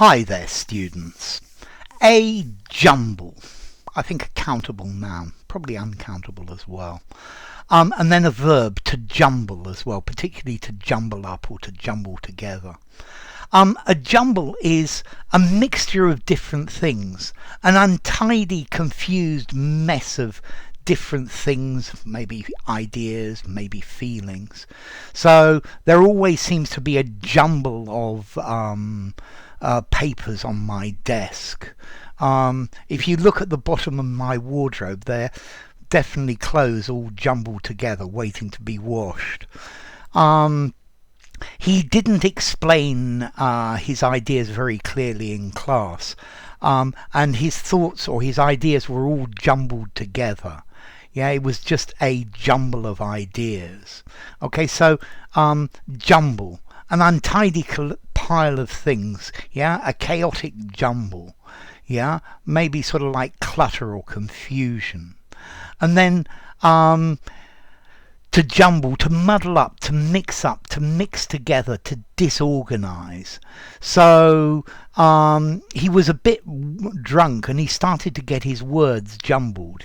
Hi there, students. A jumble. I think a countable noun, probably uncountable as well. And then a verb, to jumble as well, particularly to jumble up or to jumble together. A jumble is a mixture of different things, an untidy, confused mess of different things, maybe ideas, maybe feelings. So there always seems to be a jumble of papers on my desk. If you look at the bottom of my wardrobe, they're definitely clothes all jumbled together, waiting to be washed. He didn't explain his ideas very clearly in class, and his thoughts or his ideas were all jumbled together. Yeah, it was just a jumble of ideas. Okay, so jumble, an untidy pile of things. Yeah, a chaotic jumble. Yeah, maybe sort of like clutter or confusion. And then to jumble, to muddle up, to mix together, to disorganize. So he was a bit drunk and he started to get his words jumbled,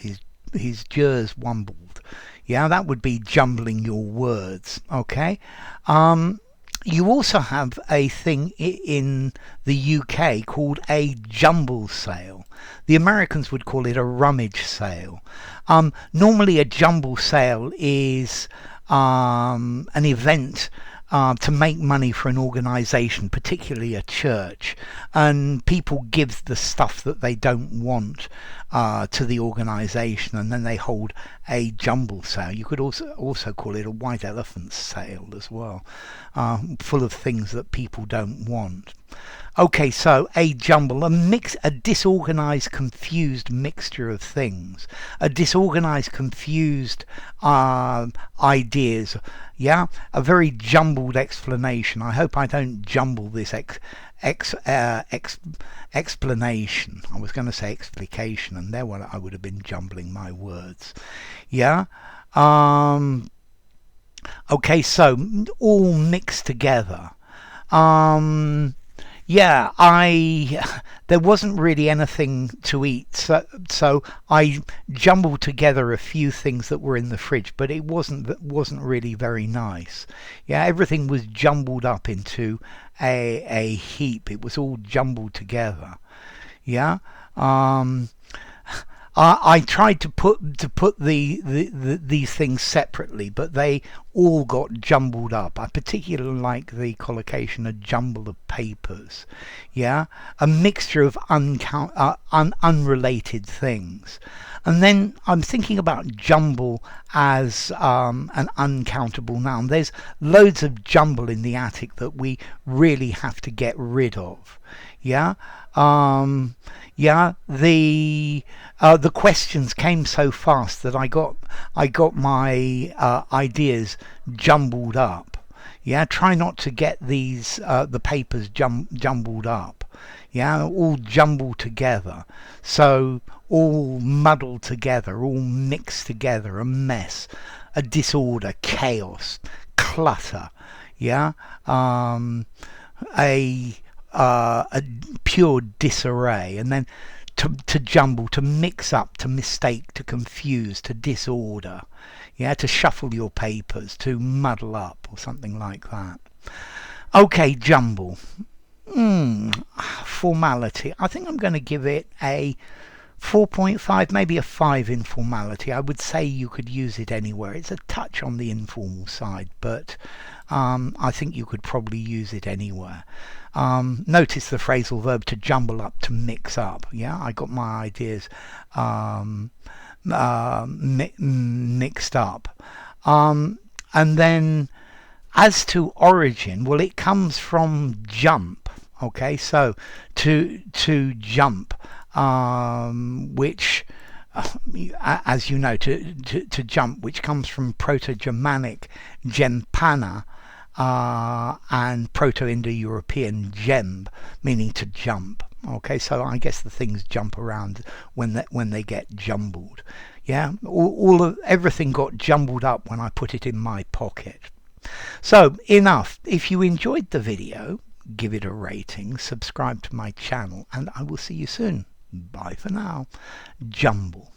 his jers wumbled. Yeah, that would be jumbling your words. Okay. You also have a thing in the UK called a jumble sale. The Americans would call it a rummage sale. Normally a jumble sale is an event to make money for an organisation, particularly a church, and people give the stuff that they don't want to the organisation, and then they hold a jumble sale. You could also call it a white elephant sale as well, full of things that people don't want. Okay, so a jumble, a disorganized, confused mixture of things, a disorganized, confused ideas. Yeah, a very jumbled explanation. I hope I don't jumble this explanation. I was going to say explication, and there I would have been jumbling my words. Yeah. Okay, so all mixed together. Yeah, there wasn't really anything to eat, so I jumbled together a few things that were in the fridge, but it wasn't really very nice. Yeah, everything was jumbled up into a heap. It was all jumbled together. Yeah. I tried to put these things separately, but they all got jumbled up. I particularly like the collocation, a jumble of papers. Yeah, a mixture of unrelated things. And then I'm thinking about jumble as an uncountable noun. There's loads of jumble in the attic that we really have to get rid of. Yeah. Yeah, the questions came so fast that I got my ideas jumbled up. Yeah, try not to get these the papers jumbled up. Yeah, all jumbled together. So all muddled together, all mixed together, a mess, a disorder, chaos, clutter. Yeah, a pure disarray, and then to jumble, to mix up, to mistake, to confuse, to disorder. Yeah, to shuffle your papers, to muddle up, or something like that. Okay, jumble. Formality. I think I'm going to give it a 4.5, maybe a 5 in formality. I would say you could use it anywhere. It's a touch on the informal side, but I think you could probably use it anywhere. Notice the phrasal verb to jumble up, to mix up. Yeah, I got my ideas mixed up. And then as to origin, well, it comes from jump. Okay, so to jump, which as you know, to jump, which comes from Proto-Germanic gempana, and Proto-Indo-European gemb, meaning to jump. Okay, so I guess the things jump around when they get jumbled. Yeah, everything got jumbled up when I put it in my pocket. So enough. If you enjoyed the video, give it a rating, subscribe to my channel, and I will see you soon. Bye for now. Jumble.